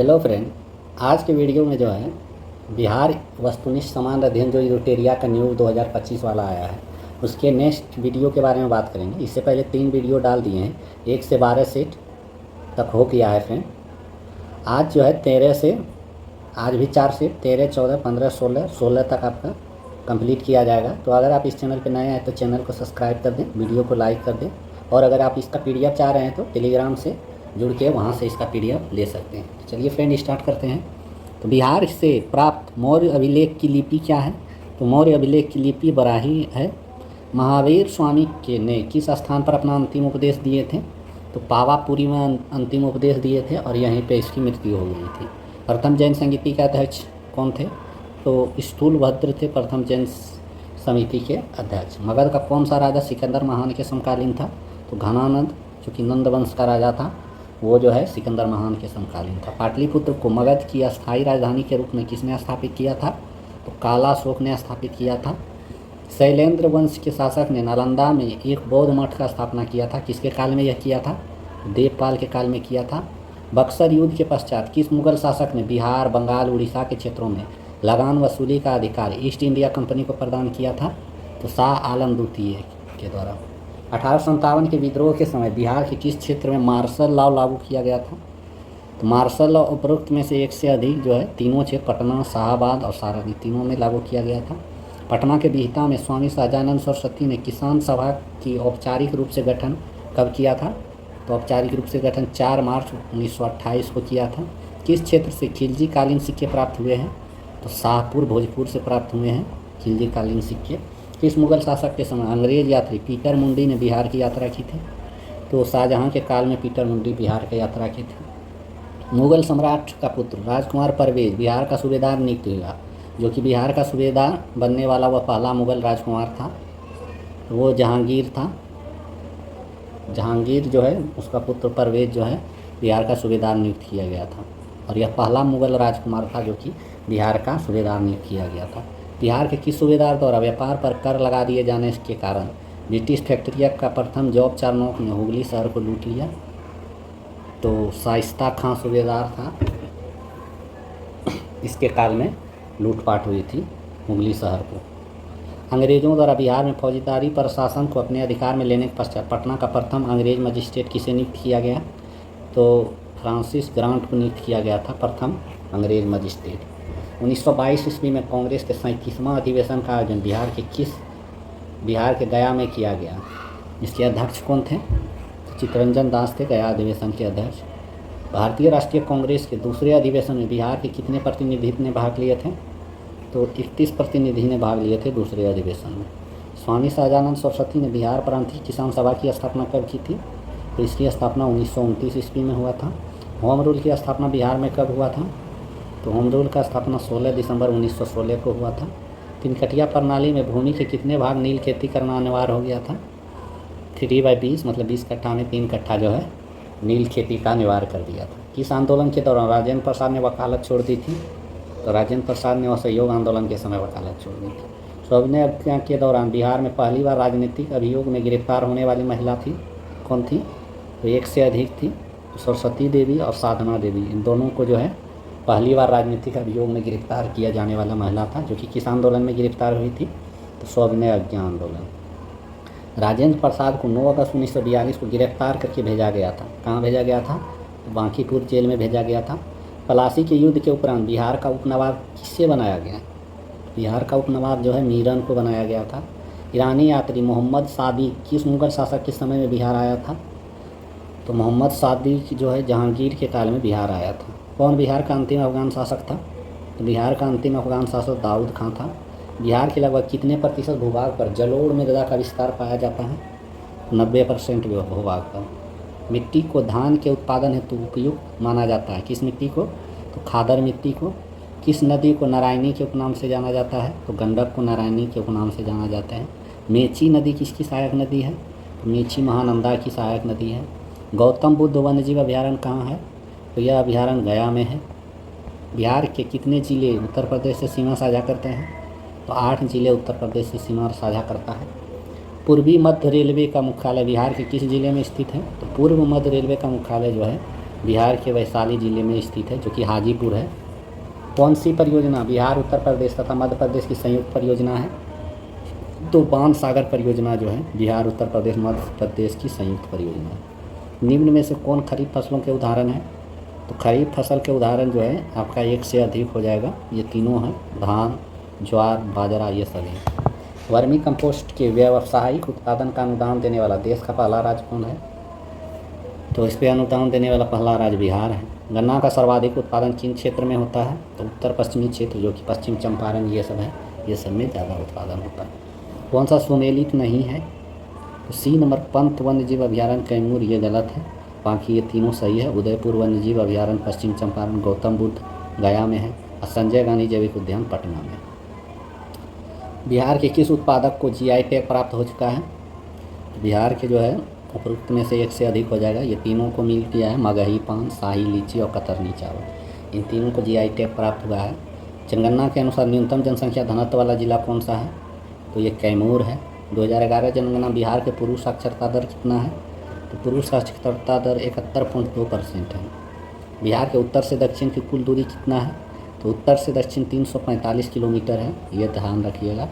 Hello friend, आज के video में जो है बिहार वस्तुनिष्ठ समान अध्ययन जो यूटेरिया का न्यू 2025 वाला आया है उसके नेक्स्ट वीडियो के बारे में बात करेंगे। इससे पहले 3 वीडियो डाल दिए हैं, 1 से 12 सेट तक हो गया है फ्रेंड। आज जो है 13 से, आज भी 4 सेट 13, 14, 15, 16 तक आपका कंप्लीट किया जाएगा। तो अगर आप इस चैनल पर नए हैं तो चैनल को सब्सक्राइब कर दें, वीडियो को लाइक कर दें, और अगर आप इसका PDF चाह रहे हैं तो टेलीग्राम से जुड़ के वहाँ से इसका PDF ले सकते हैं। तो चलिए फ्रेंड स्टार्ट करते हैं। तो बिहार से प्राप्त मौर्य अभिलेख की लिपि क्या है? तो मौर्य अभिलेख की लिपि बराही है। महावीर स्वामी के ने किस स्थान पर अपना अंतिम उपदेश दिए थे? तो पावापुरी में अंतिम उपदेश दिए थे और यहीं पे इसकी मृत्यु हो गई थी। प्रथम जैन समिति के अध्यक्ष कौन थे? तो स्थूलभद्र थे प्रथम जैन समिति के अध्यक्ष। मगध का कौन सा राजा सिकंदर महान के समकालीन था? तो घनानंद, जो कि नंद वंश का राजा था, वो जो है सिकंदर महान के समकालीन था। पाटलिपुत्र को मगध की अस्थायी राजधानी के रूप में किसने स्थापित किया था? तो कालाशोक ने स्थापित किया था। शैलेंद्र वंश के शासक ने नालंदा में एक बौद्ध मठ का स्थापना किया था। किसके काल में यह किया था? देवपाल के काल में किया था। बक्सर युद्ध के पश्चात किस मुगल शासक ने बिहार, बंगाल, उड़ीसा के क्षेत्रों में लगान वसूली का अधिकार ईस्ट इंडिया कंपनी को प्रदान किया था? तो शाह आलम द्वितीय के द्वारा। 1857 के विद्रोह के समय बिहार के किस क्षेत्र में मार्शल लॉ लागू किया गया था? तो मार्शल लॉ उपरोक्त में से एक से अधिक जो है तीनों क्षेत्र पटना, शाहाबाद और सारनी तीनों में लागू किया गया था। पटना के बिहता में स्वामी सहजानंद सरस्वती ने किसान सभा की औपचारिक रूप से गठन कब किया था? तो औपचारिक रूप से गठन 4 मार्च 1928 को किया था। किस क्षेत्र से खिलजी कालीन सिक्के प्राप्त हुए हैं? तो शाहपुर, भोजपुर से प्राप्त हुए हैं खिलजी कालीन सिक्के। किस मुगल शासक के समय अंग्रेज यात्री पीटर मुंडी ने बिहार की यात्रा की थी? तो शाहजहां के काल में पीटर मुंडी बिहार की यात्रा की थी। मुगल सम्राट का पुत्र राजकुमार परवेज बिहार का सूबेदार नियुक्त हुआ। जो कि बिहार का सूबेदार बनने वाला वह पहला मुगल राजकुमार था, वो जहांगीर था। जहांगीर जो है उसका पुत्र परवेज जो है बिहार का सूबेदार नियुक्त किया गया था, और यह पहला मुगल राजकुमार था जो कि बिहार का सूबेदार नियुक्त किया गया था। बिहार के किस सूबेदार द्वारा व्यापार पर कर लगा दिए जाने के कारण ब्रिटिश फैक्ट्रिया का प्रथम जॉब चार्नोक ने हुगली शहर को लूट लिया? तो शाइस्ता खां सूबेदार था, इसके काल में लूटपाट हुई थी हुगली शहर को। अंग्रेज़ों द्वारा बिहार में फौजदारी प्रशासन को अपने अधिकार में लेने के पश्चात पटना का प्रथम अंग्रेज मजिस्ट्रेट किसे नियुक्त किया गया? तो फ्रांसिस ग्रांट को नियुक्त किया गया था प्रथम अंग्रेज मजिस्ट्रेट। 1922 ईस्वी में कांग्रेस के 37वां अधिवेशन का आयोजन बिहार के गया में किया गया। इसके अध्यक्ष कौन थे? तो चित्तरंजन दास थे गया अधिवेशन के अध्यक्ष। भारतीय राष्ट्रीय कांग्रेस के दूसरे अधिवेशन में बिहार के कितने प्रतिनिधि ने भाग लिए थे? तो 31 प्रतिनिधि ने भाग लिए थे दूसरे अधिवेशन में। स्वामी सहजानंद सरस्वती ने बिहार प्रांतीय किसान सभा की स्थापना कब की थी? तो इसकी स्थापना 1929 ईस्वी में हुआ था। होम रूल की स्थापना बिहार में कब हुआ था? तो होम रूल का स्थापना 16 दिसंबर 1916 को हुआ था। 3 कटिया प्रणाली में भूमि के कितने भाग नील खेती करना अनिवार्य हो गया था? 3/20, मतलब 20 कट्ठा में 3 कट्ठा जो है नील खेती का अनिवार्य कर दिया था। किस आंदोलन के दौरान राजेंद्र प्रसाद ने वकालत छोड़ दी थी? तो राजेंद्र प्रसाद ने असहयोग आंदोलन के समय वकालत छोड़ दी थी। सविनय अभियान के दौरान बिहार में पहली बार राजनीतिक अभियोग में गिरफ्तार होने वाली महिला थी कौन थी? तो 1 से अधिक थी। सरस्वती देवी और साधना देवी, इन दोनों को जो है पहली बार राजनीतिक अभियोग में गिरफ्तार किया जाने वाला महिला था, जो कि किस आंदोलन में गिरफ्तार हुई थी? तो सविनय अज्ञा आंदोलन। राजेंद्र प्रसाद को 9 अगस्त 1942 को गिरफ्तार करके भेजा गया था। कहाँ भेजा गया था? तो बांकीपुर जेल में भेजा गया था। पलासी के युद्ध के उपरांत बिहार का उपनवाब किससे बनाया गया? बिहार का उपनवाब जो है मीरन को बनाया गया था। ईरानी यात्री मोहम्मद सादी किस मुगल शासक के समय में बिहार आया था? तो मोहम्मद सादी जो है जहांगीर के काल में बिहार आया था। कौन बिहार का अंतिम अफगान शासक था? तो बिहार का अंतिम अफगान शासक दाऊद खां था। बिहार के लगभग कितने प्रतिशत भूभाग पर जलोढ़ मृदा का विस्तार पाया जाता है? 90% भूभाग पर। मिट्टी को धान के उत्पादन हेतु उपयुक्त माना जाता है। किस मिट्टी को? तो खादर मिट्टी को। किस नदी को नारायणी के उपनाम से जाना जाता है? तो गंडक को नारायणी के उपनाम से जाना जाता है। मेची नदी किसकी सहायक नदी है? तो मेची महानंदा की सहायक नदी है। गौतम बुद्ध वन्यजीव अभ्यारण्य कहाँ है? तो यह अभ्यारण्य गया में है। बिहार के कितने जिले उत्तर प्रदेश से सीमा साझा करते हैं? तो 8 जिले उत्तर प्रदेश से सीमा साझा करता है। पूर्वी मध्य रेलवे का मुख्यालय बिहार के किस जिले में स्थित है? तो पूर्व मध्य रेलवे का मुख्यालय जो है बिहार के वैशाली जिले में स्थित है, जो कि हाजीपुर है। कौन सी परियोजना बिहार, उत्तर प्रदेश तथा मध्य प्रदेश की संयुक्त परियोजना है? तो बाण सागर परियोजना जो है बिहार, उत्तर प्रदेश, मध्य प्रदेश की संयुक्त परियोजना है। निम्न में से कौन खरीफ फसलों के उदाहरण है? तो खरीफ फसल के उदाहरण जो है आपका एक से अधिक हो जाएगा। ये तीनों हैं, धान, ज्वार, बाजरा, ये सभी। वर्मी कंपोस्ट के व्यावसायिक उत्पादन का अनुदान देने वाला देश का पहला राज्य कौन है? तो इस पर अनुदान देने वाला पहला राज्य बिहार है। गन्ना का सर्वाधिक उत्पादन किन क्षेत्र में होता है? तो उत्तर पश्चिमी क्षेत्र, जो कि पश्चिम चंपारण ये सब है, ये सब में ज़्यादा उत्पादन होता है। कौन सा सुमेलित नहीं है? तो सी नंबर, पंत वन्यजीव अभयारण्य कैमूर, ये गलत है। बाकी ये तीनों सही है। उदयपुर वन्यजीव अभयारण्य पश्चिम चंपारण, गौतम बुद्ध गया में है, और संजय गांधी जैविक उद्यान पटना में। बिहार के किस उत्पादक को जीआई टैग प्राप्त हो चुका है? बिहार के जो है उपरोक्त में से एक से अधिक हो जाएगा। ये तीनों को मिल किया है, मगही पान, शाही लीची और कतरनी चावल, इन तीनों को जीआई टैग प्राप्त हुआ है। जनगणना के अनुसार न्यूनतम जनसंख्या घनत्व वाला जिला कौन सा है? तो ये कैमूर है। 2011 जनगणना बिहार के पुरुष साक्षरता दर कितना है? तो पुरुष साक्षरता दर 71.2% है। बिहार के उत्तर से दक्षिण की कुल दूरी कितना है? तो उत्तर से दक्षिण 345 किलोमीटर है, ये ध्यान रखिएगा।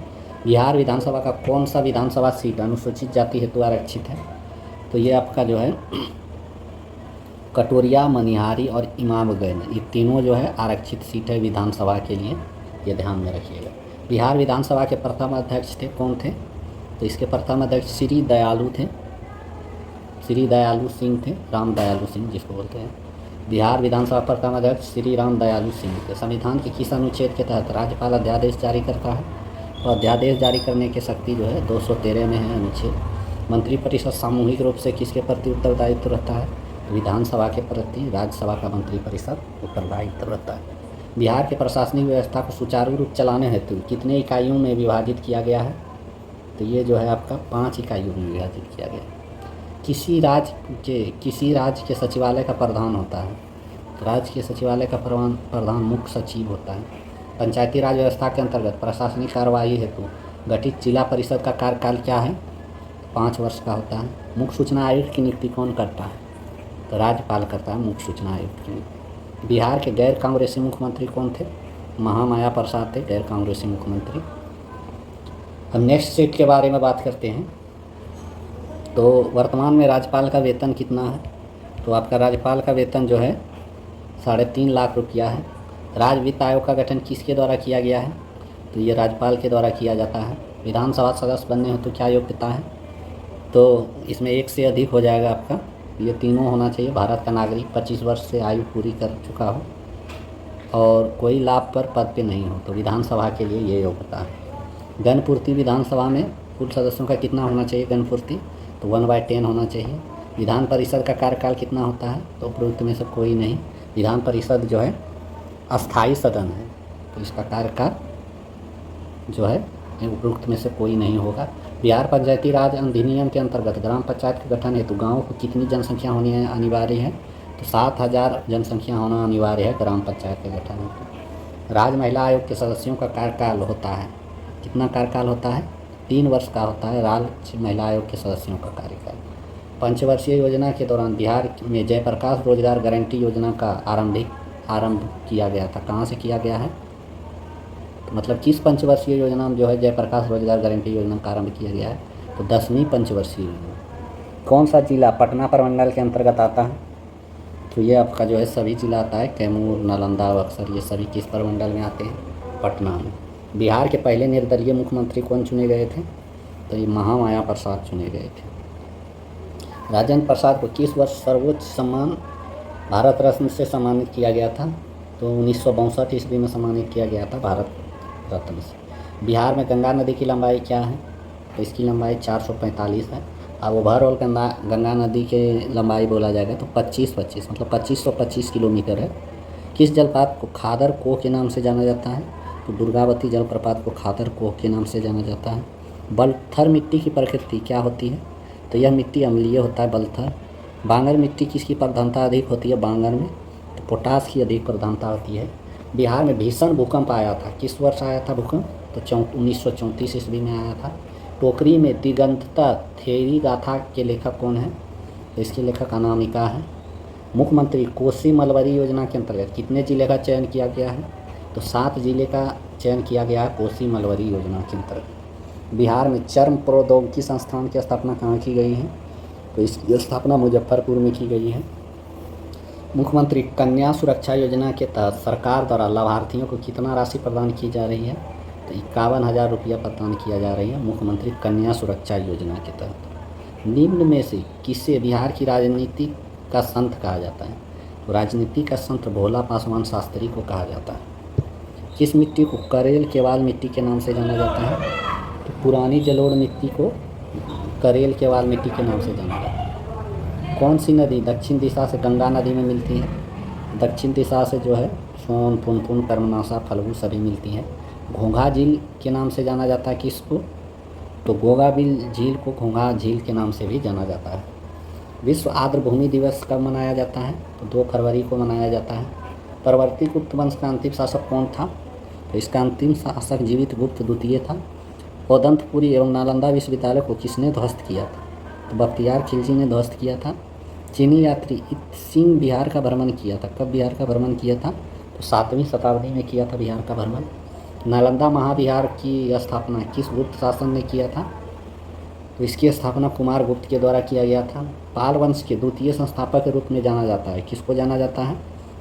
बिहार विधानसभा का कौन सा विधानसभा सीट अनुसूचित जाति हेतु आरक्षित है? तो ये आपका जो है कटोरिया, मनिहारी और इमामगंज, ये तीनों जो है आरक्षित सीट है विधानसभा के लिए, ये ध्यान में रखिएगा। बिहार विधानसभा के प्रथम अध्यक्ष थे कौन थे? तो इसके प्रथम अध्यक्ष श्री दयालु थे, श्री दयालु सिंह थे, राम दयालु सिंह जिसको बोलते हैं। बिहार विधानसभा प्रथम अध्यक्ष श्री राम दयालु सिंह थे। संविधान के किस अनुच्छेद के तहत राज्यपाल अध्यादेश जारी करता है? तो अध्यादेश जारी करने की शक्ति जो है 213 में है अनुच्छेद। मंत्रिपरिषद सामूहिक रूप से किसके प्रति उत्तरदायित्व रहता है? विधानसभा के प्रति राज्यसभा का मंत्रिपरिषद उत्तरदायित्व रहता है। बिहार के प्रशासनिक व्यवस्था को सुचारू रूप चलाने हेतु कितने इकाइयों में विभाजित किया गया है? तो ये जो है आपका 5 इकाइयों में विभाजित किया गया है। किसी राज्य के सचिवालय का प्रधान होता है? तो राज्य के सचिवालय का प्रधान मुख्य सचिव होता है। पंचायती राज व्यवस्था के अंतर्गत प्रशासनिक कार्यवाही हेतु गठित जिला परिषद का कार्यकाल क्या है? 5 वर्ष का होता है। मुख्य सूचना आयुक्त की नियुक्ति कौन करता है? तो राज्यपाल करता है मुख्य सूचना आयुक्त की नियुक्ति। बिहार के गैर कांग्रेसी मुख्यमंत्री कौन थे? महामाया प्रसाद थे गैर कांग्रेसी मुख्यमंत्री। हम नेक्स्ट सीट के बारे में बात करते हैं। तो वर्तमान में राज्यपाल का वेतन कितना है? तो आपका राज्यपाल का वेतन जो है 3.5 लाख रुपया है। राज्य वित्त आयोग का गठन किसके द्वारा किया गया है? तो ये राज्यपाल के द्वारा किया जाता है। विधानसभा सदस्य बनने हेतु क्या योग्यता है? तो इसमें एक से अधिक हो जाएगा आपका, ये तीनों होना चाहिए। भारत का नागरिक, 25 वर्ष से आयु पूरी कर चुका हो और कोई लाभ पर पद पे नहीं हो, तो विधानसभा के लिए ये योग्यता है। गणपूर्ति विधानसभा में कुल सदस्यों का कितना होना चाहिए? गणपूर्ति तो 1/10 होना चाहिए। विधान परिषद का कार्यकाल कितना होता है? तो उपरोक्त में से कोई नहीं। विधान परिषद जो है अस्थाई सदन है, तो इसका कार्यकाल जो है उपरोक्त में से कोई नहीं होगा। बिहार पंचायती राज अधिनियम के अंतर्गत ग्राम पंचायत के गठन हेतु गाँव को कितनी जनसंख्या होनी है अनिवार्य है? तो 7000 जनसंख्या होना अनिवार्य है ग्राम पंचायत के गठन हेतु। राज्य महिला आयोग के सदस्यों का कार्यकाल होता है, कितना कार्यकाल होता है? 3 वर्ष का होता है राज्य महिला आयोग के सदस्यों का कार्यकाल। पंचवर्षीय योजना के दौरान बिहार में जयप्रकाश रोजगार गारंटी योजना का आरंभ किया गया था। कहाँ से किया गया है? तो मतलब किस पंचवर्षीय योजना में जो है जयप्रकाश रोजगार गारंटी योजना का आरंभ किया गया है? तो 10वीं पंचवर्षीय योजना। कौन सा जिला पटना प्रमंडल के अंतर्गत आता है? तो ये आपका जो है सभी जिला आता है, कैमूर, नालंदा, बक्सर, ये सभी किस प्रमंडल में आते हैं? पटना में। बिहार के पहले निर्दलीय मुख्यमंत्री कौन चुने गए थे? तो ये महामाया प्रसाद चुने गए थे। राजेंद्र प्रसाद को किस वर्ष सर्वोच्च सम्मान भारत रत्न से सम्मानित किया गया था? तो 1962 ईस्वी में सम्मानित किया गया था भारत रत्न से। बिहार में गंगा नदी की लंबाई क्या है? तो इसकी लंबाई 445 है। अब ओवरऑल गंगा नदी के लंबाई बोला जाएगा तो 25 मतलब 2525 किलोमीटर है। किस जलप्रपात को खादर कोह के नाम से जाना जाता है? तो दुर्गावती जलप्रपात को खादर कोह के नाम से जाना जाता है। बलथर मिट्टी की प्रकृति क्या होती है? तो यह मिट्टी अम्लीय होता है, बलथर। बांगर मिट्टी किसकी प्रधानता अधिक होती है? बांगर में तो पोटास की अधिक प्रधानता होती है। बिहार में भीषण भूकंप आया था, किस वर्ष आया था भूकंप? तो 1934 ईस्वी में आया था। टोकरी में दिगंतता थेरी गाथा के लेखक कौन है? तो इसके लेखक अनामिका है। मुख्यमंत्री कोसी मलबरी योजना के अंतर्गत कितने जिले का चयन किया गया है? तो 7 जिले का चयन किया गया है कोसी मलबरी योजना के अंतर्गत। बिहार में चर्म प्रौद्योगिकी संस्थान की स्थापना कहाँ की गई है? तो इसकी स्थापना मुजफ्फरपुर में की गई है। मुख्यमंत्री कन्या सुरक्षा योजना के तहत सरकार द्वारा लाभार्थियों को कितना राशि प्रदान की जा रही है? तो 51,000 रुपया प्रदान किया जा रही है मुख्यमंत्री कन्या सुरक्षा योजना के तहत। निम्न में से किसे बिहार की राजनीति का संत कहा जाता है? तो राजनीति का संत भोला पासवान शास्त्री को कहा जाता है। किस मिट्टी को करेल केवाल मिट्टी के नाम से जाना जाता है? तो पुरानी जलोढ़ मिट्टी को करेल केवाल मिट्टी के नाम से जाना जाता है। कौन सी नदी दक्षिण दिशा से गंगा नदी में मिलती है? दक्षिण दिशा से जो है सोन, पुनपुन, कर्मनाशा, फल्गु सभी मिलती हैं। घोंघा झील के नाम से जाना जाता है किसको? तो गोगाबिल झील को घोंघा झील के नाम से भी जाना जाता है। विश्व आर्द्रभूमि दिवस कब मनाया जाता है? तो 2 फरवरी को मनाया जाता है। परवर्ती गुप्त वंश का अंतिम शासक कौन था? तो इसका अंतिम शासक जीवित गुप्त द्वितीय था। औदंतपुरी एवं नालंदा विश्वविद्यालय को किसने ध्वस्त किया था? तो बख्तियार खिलजी ने ध्वस्त किया था। चीनी यात्री इत सिंह बिहार का भ्रमण किया था। कब बिहार का भ्रमण किया था? तो 7वीं शताब्दी में किया था बिहार का भ्रमण। नालंदा महाविहार की स्थापना किस गुप्त शासन ने किया था? तो इसकी स्थापना कुमार गुप्त के द्वारा किया गया था। पाल वंश के द्वितीय संस्थापक के रूप में जाना जाता है। किसको जाना जाता है?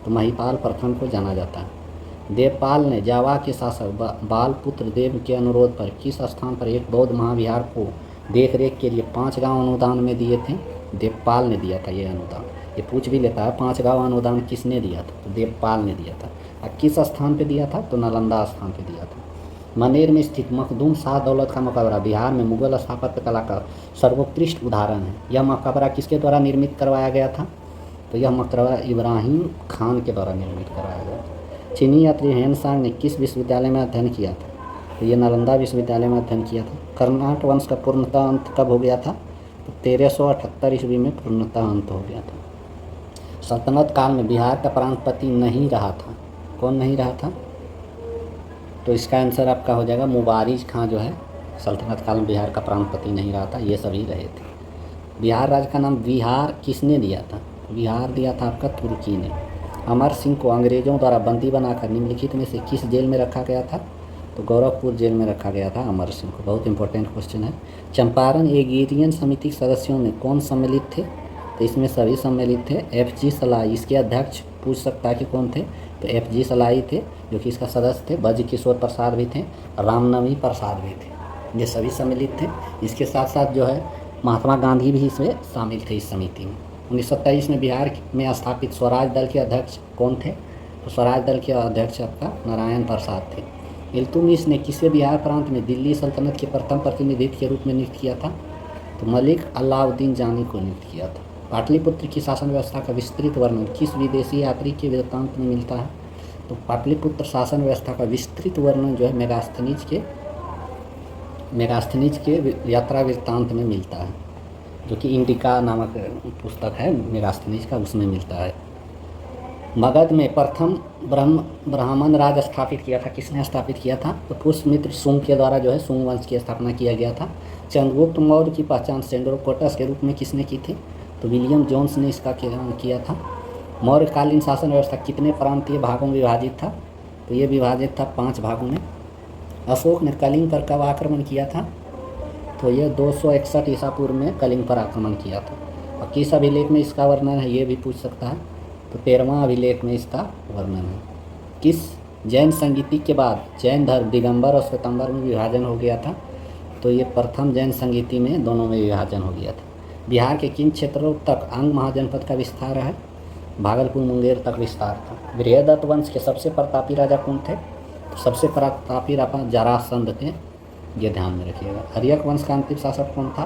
तो महिपाल प्रथम को जाना जाता है। देवपाल ने जावा के शासक बालपुत्र देव के अनुरोध पर किस स्थान पर एक बौद्ध महाविहार को देखरेख के लिए 5 गांव अनुदान में दिए थे? देवपाल ने दिया था ये अनुदान। ये पूछ भी लेता है 5 गांव अनुदान किसने दिया था? तो देवपाल ने दिया था। और किस स्थान पे दिया था? तो नालंदा स्थान पे दिया था। मनेर में स्थित मखदूम शाह दौलत का मकबरा बिहार में मुगल स्थापत्य कला का सर्वोत्कृष्ट उदाहरण है। यह मकबरा किसके द्वारा निर्मित करवाया गया था? तो यह मकबरा इब्राहिम खान के द्वारा निर्मित करवाया गया था। चीनी यात्री हेनसांग ने किस विश्वविद्यालय में अध्ययन किया था? तो ये नालंदा विश्वविद्यालय में अध्ययन किया था। कर्नाट वंश का पूर्णतः अंत कब हो गया था? तो 1378 ईस्वी में पूर्णतः अंत हो गया था। सल्तनत काल में बिहार का प्रांतपति नहीं रहा था। कौन नहीं रहा था? तो इसका आंसर आपका हो जाएगा मुबारिज खां जो है सल्तनत काल में बिहार का प्रांतपति नहीं रहा था। ये सभी रहे थे। बिहार राज्य का नाम बिहार किसने दिया था? बिहार दिया था आपका तुर्की ने। अमर सिंह को अंग्रेजों द्वारा बंदी बनाकर निम्नलिखित में से किस जेल में रखा गया था? तो गोरखपुर जेल में रखा गया था अमर सिंह को। बहुत इंपॉर्टेंट क्वेश्चन है। चंपारण एग्रीरियन समिति के सदस्यों में कौन सम्मिलित थे? तो इसमें सभी सम्मिलित थे। FG सलाई इसके अध्यक्ष पूछ सकता है कि कौन थे? तो FG सलाई थे जो कि इसका सदस्य थे। ब्रज किशोर प्रसाद भी थे, रामनवी प्रसाद भी थे। ये सभी सम्मिलित थे। इसके साथ साथ जो है महात्मा गांधी भी इसमें शामिल थे इस समिति में। 1927 में बिहार में स्थापित स्वराज दल के अध्यक्ष कौन थे? तो स्वराज दल के अध्यक्ष आपका नारायण प्रसाद थे। इल्तुतमिश ने किसे बिहार प्रांत में दिल्ली सल्तनत के प्रथम प्रतिनिधि के रूप में नियुक्त किया था? तो मलिक अलाउद्दीन जानी को नियुक्त किया था। पाटलिपुत्र की शासन व्यवस्था का विस्तृत वर्णन किस विदेशी यात्री के वृत्तांत में मिलता है? तो पाटलिपुत्र शासन व्यवस्था का विस्तृत वर्णन जो है मेगास्थनीज के यात्रा वृत्तांत में मिलता है, जो कि इंडिका नामक पुस्तक है मेगास्थनीज का, उसमें मिलता है। मगध में प्रथम ब्राह्मण राज स्थापित किया था। किसने स्थापित किया था? तो पुष्यमित्र शुंग के द्वारा जो है शुंग वंश की स्थापना किया गया था। चंद्रगुप्त मौर्य की पहचान सेंड्रोकोटस के रूप में किसने की थी? तो विलियम जोन्स ने इसका किया था। मौर्यकालीन शासन व्यवस्था कितने प्रांतीय भागों में विभाजित था? तो ये विभाजित था 5 भागों में। अशोक ने कलिंग पर कब आक्रमण किया था? तो ये 261 ईसा पूर्व में कलिंग पर आक्रमण किया था। और किस अभिलेख में इसका वर्णन है ये भी पूछ सकता है। तो 13वां अभिलेख में इसका वर्णन है। किस जैन संगीति के बाद जैन धर्म दिगंबर और श्वेतांबर में विभाजन हो गया था? तो ये प्रथम जैन संगीति में दोनों में विभाजन हो गया था। बिहार के किन क्षेत्रों तक अंग महाजनपद का विस्तार है? भागलपुर मुंगेर तक विस्तार था। बृहदत्त वंश के सबसे प्रतापी राजा कौन थे? तो सबसे प्रतापी राजा जरासंध थे। ये ध्यान में रखिएगा। हर्यक वंश का अंतिम शासक कौन था?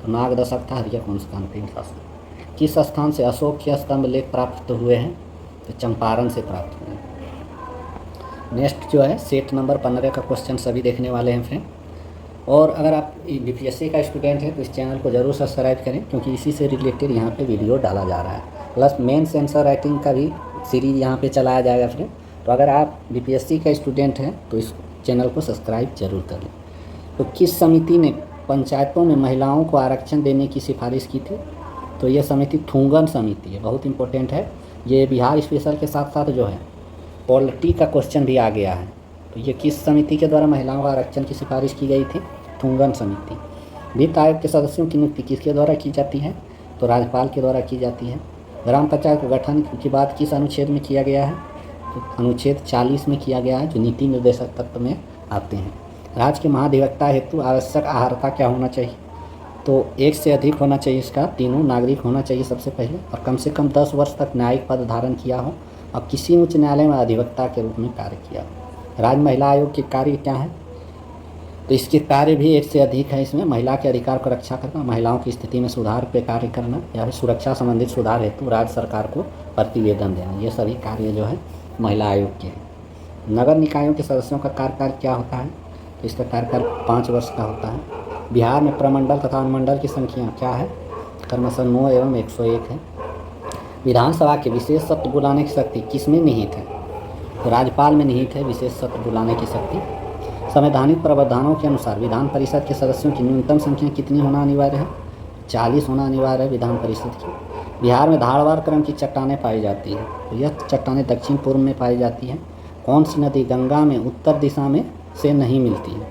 तो नागदशक था हर्यक वंश का अंतिम शासक। किस स्थान से अशोक के स्तंभ लेख प्राप्त हुए हैं? तो चंपारण से प्राप्त हुए हैं। नेक्स्ट जो है सेट नंबर 15 का क्वेश्चन सभी देखने वाले हैं फ्रेंड। और अगर आप BPSC का स्टूडेंट हैं तो इस चैनल को ज़रूर सब्सक्राइब करें, क्योंकि इसी से रिलेटेड यहाँ पे वीडियो डाला जा रहा है। प्लस मेंस आंसर राइटिंग का भी सीरीज यहाँ पे चलाया जाएगा फ्रेंड। तो अगर आप BPSC का स्टूडेंट हैं तो इस चैनल को सब्सक्राइब जरूर कर लें। तो किस समिति ने पंचायतों में महिलाओं को आरक्षण देने की सिफारिश की थी? तो ये समिति थुंगन समिति है, बहुत इंपॉर्टेंट है। ये बिहार स्पेशल के साथ साथ जो है पॉलिटी का क्वेश्चन भी आ गया है। तो ये किस समिति के द्वारा महिलाओं का आरक्षण की सिफारिश की गई थी? थुंगन समिति। वित्त आयोग के सदस्यों की नियुक्ति किसके द्वारा की जाती है? तो राज्यपाल के द्वारा की जाती है। ग्राम पंचायत गठन की बात किस अनुच्छेद में किया गया है? तो अनुच्छेद 40 में किया गया है, जो नीति निर्देशक तत्व में आते हैं। राज्य के महाधिवक्ता हेतु आवश्यक अर्हता क्या होना चाहिए? तो 1 से अधिक होना चाहिए इसका, तीनों नागरिक होना चाहिए सबसे पहले, और कम से कम 10 वर्ष तक न्यायिक पद धारण किया हो और किसी उच्च न्यायालय में अधिवक्ता के रूप में कार्य किया हो। राज्य महिला आयोग के कार्य क्या है? तो इसके कार्य भी 1 से अधिक है। इसमें महिला के अधिकार को रक्षा करना, महिलाओं की स्थिति में सुधार पे कार्य करना, या फिर सुरक्षा संबंधित सुधार हेतु राज्य सरकार को प्रतिवेदन देना, ये सभी कार्य जो है महिला आयोग के हैं। नगर निकायों के सदस्यों का कार्यकाल क्या होता है? तो इसका कार्यकाल 5 वर्ष का होता है। बिहार में प्रमंडल तथा अनुमंडल की संख्या क्या है? क्रमशः 9 एवं 101 है। विधानसभा के विशेष सत्र बुलाने की शक्ति किसमें निहित है? तो राज्यपाल में निहित है विशेष सत्र बुलाने की शक्ति। संवैधानिक प्रावधानों के अनुसार विधान परिषद के सदस्यों की न्यूनतम संख्या कितनी होना अनिवार्य है? 40 होना अनिवार्य है विधान परिषद की। बिहार में धारवाड़ क्रम की चट्टानें पाई जाती हैं, तो यह चट्टानें दक्षिण पूर्व में पाई जाती हैं। कौन सी नदी गंगा में उत्तर दिशा में से नहीं मिलती है?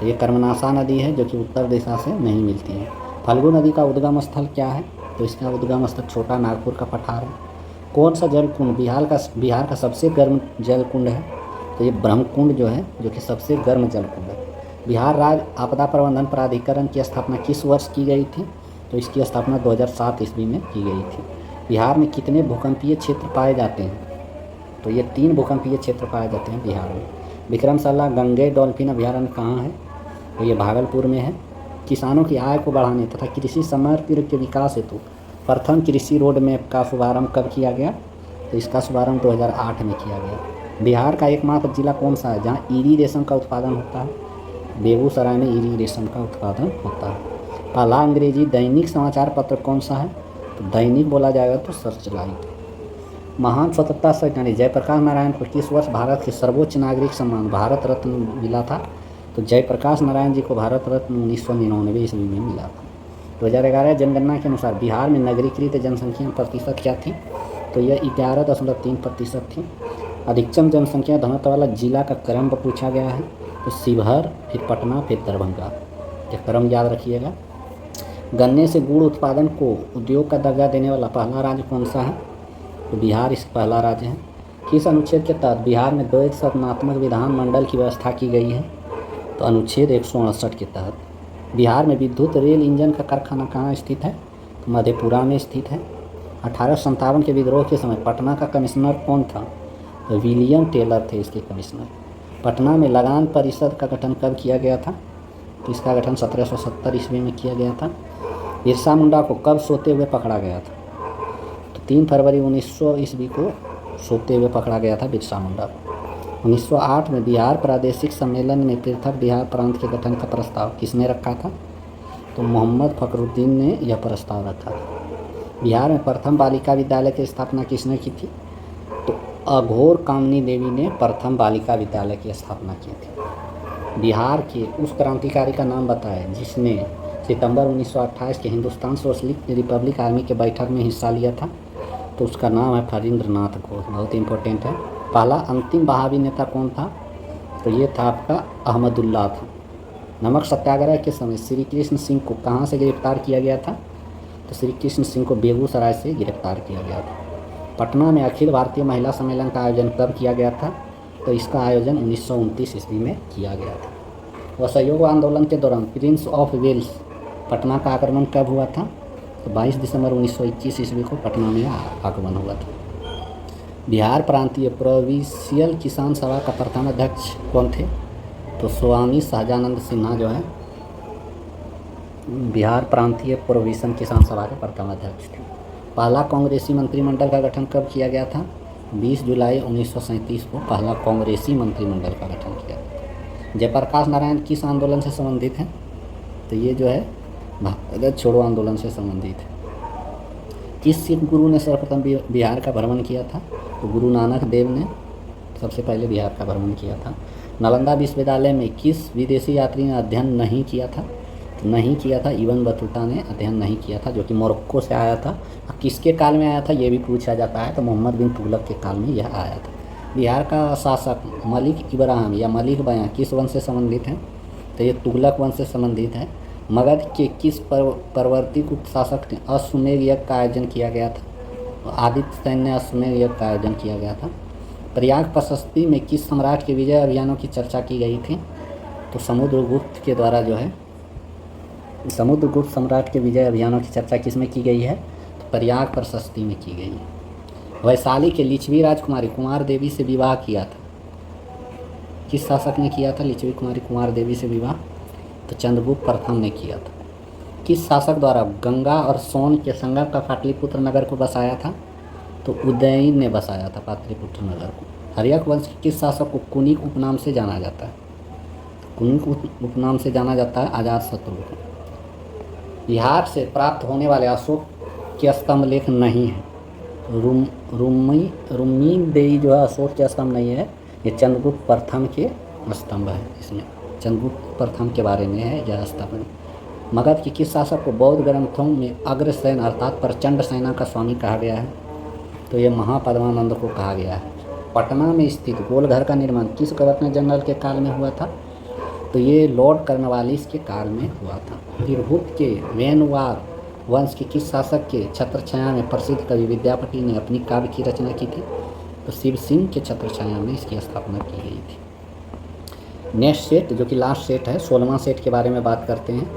तो ये कर्मनाशा नदी है, जो कि उत्तर दिशा से नहीं मिलती है। फल्गु नदी का उद्गम स्थल क्या है? तो इसका उद्गम स्थल छोटा नागपुर का पठार है। कौन सा जल कुंड बिहार का सबसे गर्म जल कुंड है? तो ये ब्रह्मकुंड जो है, जो कि सबसे गर्म जल कुंड है। बिहार राज्य आपदा प्रबंधन प्राधिकरण की स्थापना किस वर्ष की गई थी? तो इसकी स्थापना 2007 ईस्वी में की गई थी। बिहार में कितने भूकंपीय क्षेत्र पाए जाते हैं? तो ये 3 भूकंपीय क्षेत्र पाए जाते हैं बिहार में। विक्रमशिला गंगे डॉल्फिन अभयारण्य कहाँ है? तो ये भागलपुर में है। किसानों की आय को बढ़ाने तथा कृषि समग्र के विकास हेतु प्रथम कृषि रोड मैप का शुभारंभ कब किया गया? तो इसका शुभारंभ 2008 में किया गया। बिहार का एकमात्र जिला कौन सा है जहाँ ईरी रेशम का उत्पादन होता है? बेगूसराय में ईरी रेशम का उत्पादन होता है। पहला अंग्रेजी दैनिक समाचार पत्र कौन सा है? तो दैनिक बोला जाएगा तो सर्चलाइट। महान स्वतंत्रता सेनानी जयप्रकाश नारायण को किस वर्ष भारत के सर्वोच्च नागरिक सम्मान भारत रत्न मिला था? तो जयप्रकाश नारायण जी को भारत रत्न 1999 ईस्वी में मिला था। 2011 जनगणना के अनुसार बिहार में नगरीकृत जनसंख्या प्रतिशत क्या थी? तो यह 11.3% थी। अधिकतम जनसंख्या घनत्व वाला जिला का क्रम पूछा गया है, तो शिवहर, फिर पटना, फिर दरभंगा, यह क्रम याद रखिएगा। गन्ने से गुड़ उत्पादन को उद्योग का दर्जा देने वाला पहला राज्य कौन सा है? तो बिहार इस पहला राज्य है। किस अनुच्छेद के तहत बिहार में द्वैत सत्तात्मक विधानमंडल की व्यवस्था की गई है? तो अनुच्छेद 168 के तहत। बिहार में विद्युत रेल इंजन का कारखाना कहाँ स्थित है? तो मधेपुरा में स्थित है। 1857 के विद्रोह के समय पटना का कमिश्नर कौन था? तो विलियम टेलर थे इसके कमिश्नर। पटना में लगान परिषद का गठन कब किया गया था? तो इसका गठन 1770 ईस्वी में किया गया था। बिरसा मुंडा को कब सोते हुए पकड़ा गया था? तो 3 फरवरी 1900 ईस्वी को सोते हुए पकड़ा गया था बिरसा मुंडा को। 1908 में बिहार प्रादेशिक सम्मेलन में पृथक बिहार प्रांत के गठन का प्रस्ताव किसने रखा था? तो मोहम्मद फखरुद्दीन ने यह प्रस्ताव रखा था। बिहार में प्रथम बालिका विद्यालय की स्थापना किसने की थी? तो अघोर कामनी देवी ने प्रथम बालिका विद्यालय की स्थापना की थी। बिहार के उस क्रांतिकारी का नाम बताएं जिसने सितंबर 1928 के हिंदुस्तान सोशलिस्ट रिपब्लिक आर्मी के बैठक में हिस्सा लिया था? तो उसका नाम है फरींद्रनाथ घोष, बहुत इंपॉर्टेंट है। पहला अंतिम बहावी नेता कौन था? तो ये था आपका अहमदुल्ला था। नमक सत्याग्रह के समय श्री कृष्ण सिंह को कहाँ से गिरफ्तार किया गया था? तो श्री कृष्ण सिंह को बेगूसराय से गिरफ्तार किया गया था। पटना में अखिल भारतीय महिला सम्मेलन का आयोजन कब किया गया था? तो इसका आयोजन 1929 ईस्वी में किया गया था। असहयोग आंदोलन के दौरान प्रिंस ऑफ वेल्स पटना का आक्रमण कब हुआ था? तो 22 दिसंबर 1921 ईस्वी को पटना में आगमन हुआ था। बिहार प्रांतीय प्रोविंशियल किसान सभा का प्रथम अध्यक्ष कौन थे? तो स्वामी सहजानंद सिन्हा जो है बिहार प्रांतीय प्रोविंशियल किसान सभा के प्रथम अध्यक्ष थे। पहला कांग्रेसी मंत्रिमंडल का गठन कब किया गया था? 20 जुलाई 1937 को पहला कांग्रेसी मंत्रिमंडल का गठन किया गया था। जयप्रकाश नारायण किस आंदोलन से संबंधित हैं? तो ये जो है भारत छोड़ो आंदोलन से संबंधित है। किस सिख गुरु ने सर्वप्रथम बिहार का भ्रमण किया था? तो गुरु नानक देव ने सबसे पहले बिहार का भ्रमण किया था। नालंदा विश्वविद्यालय में किस विदेशी यात्री ने अध्ययन नहीं किया था? तो नहीं किया था, इब्न बतूता ने अध्ययन नहीं किया था, जो कि मोरक्को से आया था। किसके काल में आया था ये भी पूछा जाता है, तो मोहम्मद बिन तुगलक के काल में यह आया था। बिहार का शासक मलिक इब्राहिम या मलिक बयां किस वंश से संबंधित हैं? तो ये तुगलक वंश से संबंधित है। मगध के किस परवर्ती उप शासक ने अश्वमेध यज्ञ का आयोजन किया गया था? तो आदित्य सेन ने अश्वमेध यज्ञ का आयोजन किया गया था। प्रयाग प्रशस्ति में किस सम्राट के विजय अभियानों की चर्चा की गई थी? तो समुद्रगुप्त के द्वारा जो है, समुद्रगुप्त सम्राट के विजय अभियानों की चर्चा किस में की गई है? तो प्रयाग प्रशस्ति में की गई है। वैशाली के लिच्छवी राजकुमारी कुमार देवी से विवाह किया था? किस शासक ने किया था लिच्छवी कुमारी कुमार देवी से विवाह? तो चंद्रगुप्त प्रथम ने किया था। किस शासक द्वारा गंगा और सोन के संगम का पाटलिपुत्र नगर को बसाया था? तो उदयन ने बसाया था पाटलिपुत्र नगर को। हर्यक वंश के किस शासक को कुनिक उपनाम से जाना जाता है? कुनिक उपनाम से जाना जाता है अजातशत्रु को। बिहार से प्राप्त होने वाले अशोक के स्तंभ लेख नहीं है। रुम्मी देई जो है अशोक के स्तंभ नहीं है, ये चंद्रगुप्त प्रथम के स्तंभ है। इसमें चंद्रगुप्त प्रथम के बारे में है यह स्तंभ। मगध के किस शासक को बौद्ध ग्रंथों में अग्रसेन अर्थात प्रचंड सेना का स्वामी कहा गया है? तो ये महापद्मानंद को कहा गया है। पटना में स्थित गोलघर का निर्माण किस गवर्नर जनरल के काल में हुआ था? तो ये लॉर्ड कर्नवालिस के काल में हुआ था। तिरहुत के वेनवार वंश के किस शासक के छत्रछाया में प्रसिद्ध कवि विद्यापति ने अपनी काव्य की रचना की थी? तो शिव सिंह के छत्रछाया में इसकी स्थापना की गई थी। नेक्स्ट सेट जो कि लास्ट सेट है, 16वां सेट के बारे में बात करते हैं।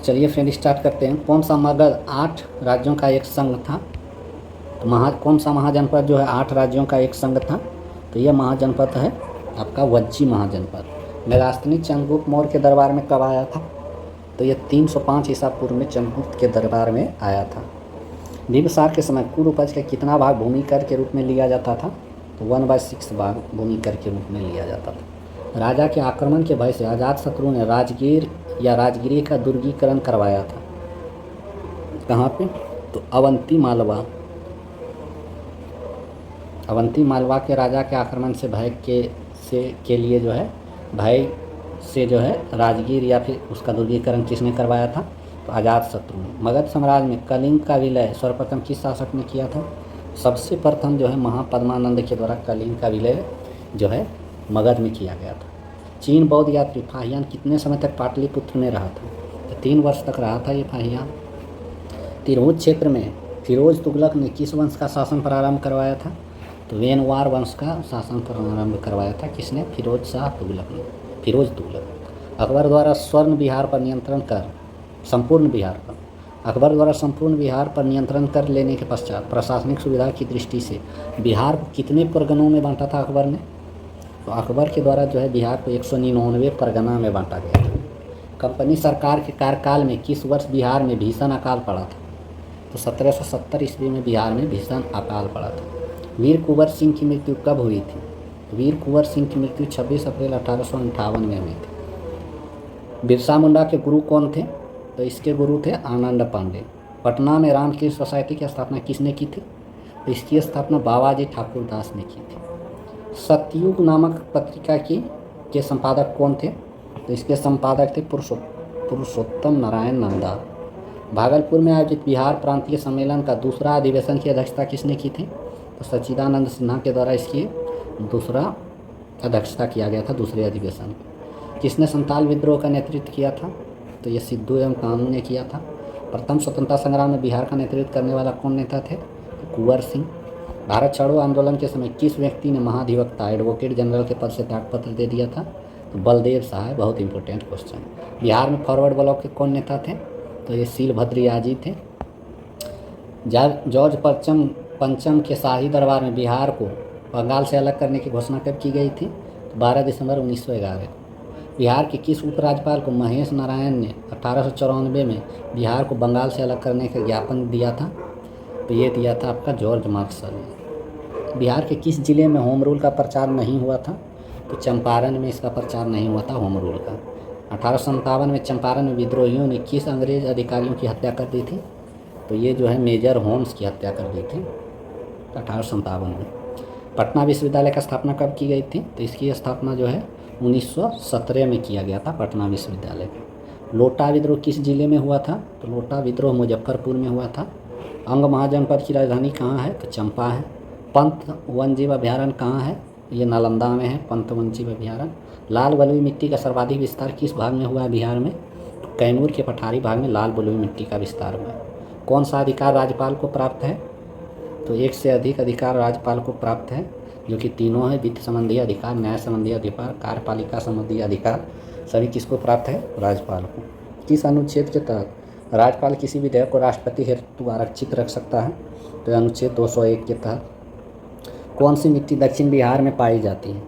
चलिए फ्रेंड स्टार्ट करते हैं। कौन सा मगध 8 राज्यों का एक संघ था? तो कौन सा महाजनपद जो है 8 राज्यों का एक संघ था? तो यह महाजनपद है आपका वज्जी महाजनपद। मेगास्थनीज चंद्रगुप्त मौर्य के दरबार में कब आया था? तो यह 305 ईसा पूर्व में चंद्रगुप्त के दरबार में आया था। बिंबिसार के समय कुल उपज का कितना भाग भूमि कर के रूप में लिया जाता था? तो 1/6 भाग भूमि कर के रूप में लिया जाता था। राजा के आक्रमण के भय से अजातशत्रु ने राजगीर या राजगिरी का दुर्गीकरण करवाया था। कहाँ पे? तो अवंती मालवा। अवंती मालवा के राजा के आक्रमण से भय के लिए जो है, भय से जो है राजगीर या फिर उसका दुर्गीकरण किसने करवाया था? तो अजातशत्रु ने। मगध साम्राज्य में कलिंग का विलय सर्वप्रथम किस शासक ने किया था? सबसे प्रथम जो है महापद्मानंद के द्वारा कलिंग का विलय जो है मगध में किया गया था। चीन बौद्ध यात्री फाहियान कितने समय तक पाटलिपुत्र में रहा था? तो 3 वर्ष तक रहा था ये फाहियान। तिरहुत क्षेत्र में फिरोज तुगलक ने किस वंश का शासन प्रारंभ करवाया था? तो वेनवार वंश का शासन प्रारंभ करवाया था। किसने? फिरोज शाह तुगलक ने, फिरोज तुगलक। अकबर द्वारा स्वर्ण विहार पर नियंत्रण कर संपूर्ण बिहार पर नियंत्रण कर लेने के पश्चात प्रशासनिक सुविधा की दृष्टि से बिहार को कितने परगनों में बांटा था अकबर ने? तो अकबर के द्वारा जो है बिहार को 199 परगना में बांटा गया था। कंपनी सरकार के कार्यकाल में किस वर्ष बिहार में भीषण अकाल पड़ा था? तो 1770 ईस्वी में बिहार में भीषण अकाल पड़ा था। वीर कुंवर सिंह की मृत्यु कब हुई थी? वीर कुंवर सिंह की मृत्यु 26 अप्रैल 1858 में हुई थी। बिरसा मुंडा के गुरु कौन थे? तो इसके गुरु थे आनंद पांडे। पटना में रामकृष्ण सोसाइटी की स्थापना किसने की थी? तो इसकी स्थापना बाबाजी ठाकुर दास ने की थी। सतयुग नामक पत्रिका के संपादक कौन थे? तो इसके संपादक थे पुरुषोत्तम नारायण नंदा। भागलपुर में आयोजित बिहार प्रांतीय सम्मेलन का दूसरा अधिवेशन की अध्यक्षता किसने की थी? तो सच्चिदानंद सिन्हा के द्वारा इसकी दूसरा अध्यक्षता किया गया था दूसरे अधिवेशन। किसने संताल विद्रोह का नेतृत्व किया था? तो ये सिद्धू एवं कानू ने किया था। प्रथम स्वतंत्रता संग्राम में बिहार का नेतृत्व करने वाला कौन नेता थे? तो कुंवर सिंह। भारत छोड़ो आंदोलन के समय किस व्यक्ति ने महाधिवक्ता एडवोकेट जनरल के पद से त्यागपत्र दे दिया था? तो बलदेव शाह। बहुत इंपॉर्टेंट क्वेश्चन। बिहार में फॉरवर्ड ब्लॉक के कौन नेता थे? तो ये सीलभद्र याजी थे। जॉर्ज पंचम के शाही दरबार में बिहार को बंगाल से अलग करने की घोषणा कब की गई थी? 12 दिसंबर 1911 को। बिहार के किस उपराज्यपाल को महेश नारायण ने 1894 में बिहार को बंगाल से अलग करने का ज्ञापन दिया था? तो ये दिया था आपका जॉर्ज मार्शल ने। बिहार के किस जिले में होम रूल का प्रचार नहीं हुआ था? तो चंपारण में इसका प्रचार नहीं हुआ था होम रूल का। 1857 में चंपारण में विद्रोहियों ने किस अंग्रेज अधिकारियों की हत्या कर दी थी? तो ये जो है मेजर होम्स की हत्या कर दी थी 1857 में। पटना विश्वविद्यालय का स्थापना कब की गई थी? तो इसकी स्थापना जो है 1917 में किया गया था पटना विश्वविद्यालय का। लोटा विद्रोह किस जिले में हुआ था? तो लोटा विद्रोह मुजफ्फरपुर में हुआ था। अंग महाजनपद की राजधानी कहाँ है? तो चंपा है। पंत वन्यजीव अभयारण्य कहाँ है? ये नालंदा में है पंत वन्यजीव अभयारण्य। लाल बलुई मिट्टी का सर्वाधिक विस्तार किस भाग में हुआ है बिहार में? तो कैमूर के पठारी भाग में लाल बलुई मिट्टी का विस्तार हुआ है। कौन सा अधिकार राज्यपाल को प्राप्त है? तो एक से अधिक अधिकार राज्यपाल को प्राप्त है, जो कि तीनों है, वित्त संबंधी अधिकार, न्याय संबंधी अधिकार, कार्यपालिका संबंधी अधिकार, सभी किसको प्राप्त है? राज्यपाल को। किस अनुच्छेद के तहत राज्यपाल किसी विधेयक को राष्ट्रपति हेतु आरक्षित रख सकता है? तो अनुच्छेद 201 के तहत। कौन सी मिट्टी दक्षिण बिहार में पाई जाती है?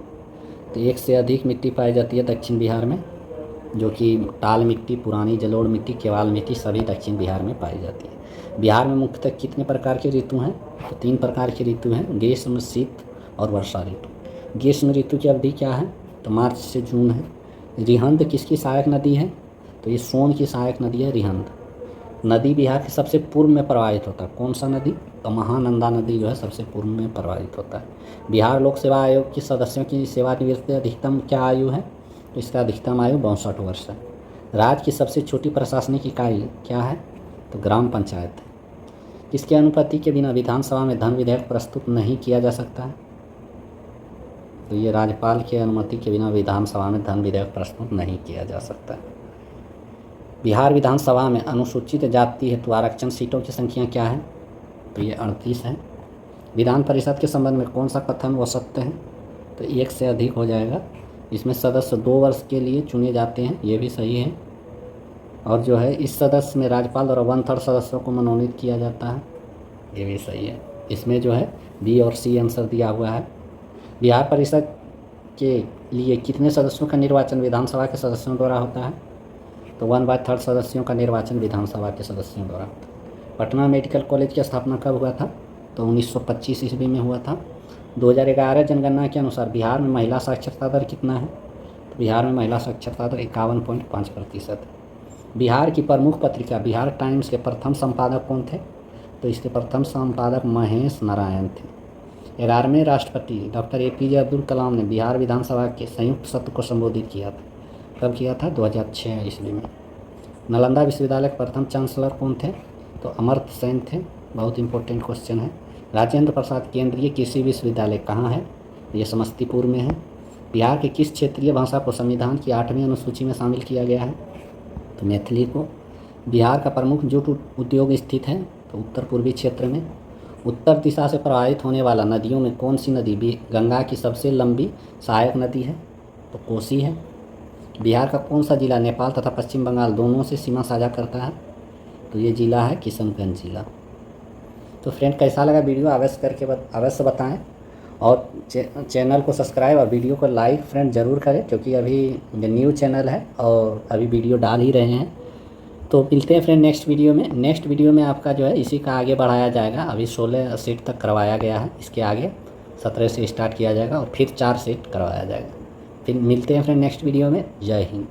तो एक से अधिक मिट्टी पाई जाती है दक्षिण बिहार में, जो कि टाल मिट्टी, पुरानी जलोढ़ मिट्टी, केवाल मिट्टी सभी दक्षिण बिहार में पाई जाती है। बिहार में मुख्यतः कितने प्रकार के ऋतु हैं? तो 3 प्रकार के ऋतु हैं, ग्रीष्म, शीत और वर्षा ऋतु। ग्रीष्म ऋतु की अवधि क्या है? तो मार्च से जून है। रिहंद किसकी सहायक नदी है? तो ये सोन की सहायक नदी है रिहंद। नदी बिहार के सबसे पूर्व में प्रवाहित होता है, कौन सा नदी? तो महानंदा नदी जो है सबसे पूर्व में प्रवाहित होता है। बिहार लोक सेवा आयोग के सदस्यों की सेवानिवृत्ति अधिकतम क्या आयु है? तो इसका अधिकतम आयु 62 वर्ष है। राज्य की सबसे छोटी प्रशासनिक इकाई क्या है? तो ग्राम पंचायत है। किसके अनुमति के बिना विधानसभा में धन विधेयक प्रस्तुत नहीं किया जा सकता है? तो ये राज्यपाल की अनुमति के बिना विधानसभा में धन विधेयक प्रस्तुत नहीं किया जा सकता है। बिहार विधानसभा में अनुसूचित जाति हेतु आरक्षण सीटों की संख्या क्या है? तो ये 38 है। विधान परिषद के संबंध में कौन सा कथन व सत्य है? तो 1 से अधिक हो जाएगा। इसमें सदस्य 2 वर्ष के लिए चुने जाते हैं, ये भी सही है। और जो है इस सदस्य में राज्यपाल द्वारा 1/3 सदस्यों को मनोनीत किया जाता है, ये भी सही है। इसमें जो है बी और सी आंसर दिया हुआ है। बिहार परिषद के लिए कितने सदस्यों का निर्वाचन विधानसभा के सदस्यों द्वारा होता है? तो 1/3 सदस्यों का निर्वाचन विधानसभा के सदस्यों द्वारा होता है। पटना मेडिकल कॉलेज की स्थापना कब हुआ था? तो 1925 ईस्वी में हुआ था। 2011 जनगणना के अनुसार बिहार में महिला साक्षरता दर कितना है? तो बिहार में महिला साक्षरता दर 51.5% है। बिहार की प्रमुख पत्रिका बिहार टाइम्स के प्रथम संपादक कौन थे? तो इसके प्रथम संपादक महेश नारायण थे। 11वें राष्ट्रपति डॉक्टर APJ अब्दुल कलाम ने बिहार विधानसभा के संयुक्त सत्र को संबोधित किया था, कब किया था? 2006 ईस्वी में। नालंदा विश्वविद्यालय के प्रथम चांसलर कौन थे? तो अमर्त्य सेन थे। बहुत इंपॉर्टेंट क्वेश्चन है। राजेंद्र प्रसाद केंद्रीय कृषि विश्वविद्यालय कहाँ है? ये समस्तीपुर में है। बिहार की किस क्षेत्रीय भाषा को संविधान की 8वीं अनुसूची में शामिल किया गया है? तो मैथिली को। बिहार का प्रमुख जूट उद्योग स्थित है? तो उत्तर पूर्वी क्षेत्र में। उत्तर दिशा से प्रवाहित होने वाला नदियों में कौन सी नदी गंगा की सबसे लंबी सहायक नदी है? तो कोसी है। बिहार का कौन सा जिला नेपाल तथा पश्चिम बंगाल दोनों से सीमा साझा करता है? तो ये जिला है किशनगंज जिला। तो फ्रेंड कैसा लगा वीडियो अवश्य बताएं, और चैनल को सब्सक्राइब और वीडियो को लाइक फ्रेंड ज़रूर करें, क्योंकि अभी न्यू चैनल है और अभी वीडियो डाल ही रहे हैं। तो मिलते हैं फ्रेंड नेक्स्ट वीडियो में। नेक्स्ट वीडियो में आपका जो है इसी का आगे बढ़ाया जाएगा। अभी 16 सीट तक करवाया गया है, इसके आगे 17 से स्टार्ट किया जाएगा और फिर 4 सीट करवाया जाएगा। फिर मिलते हैं फ्रेंड नेक्स्ट वीडियो में। जय हिंद।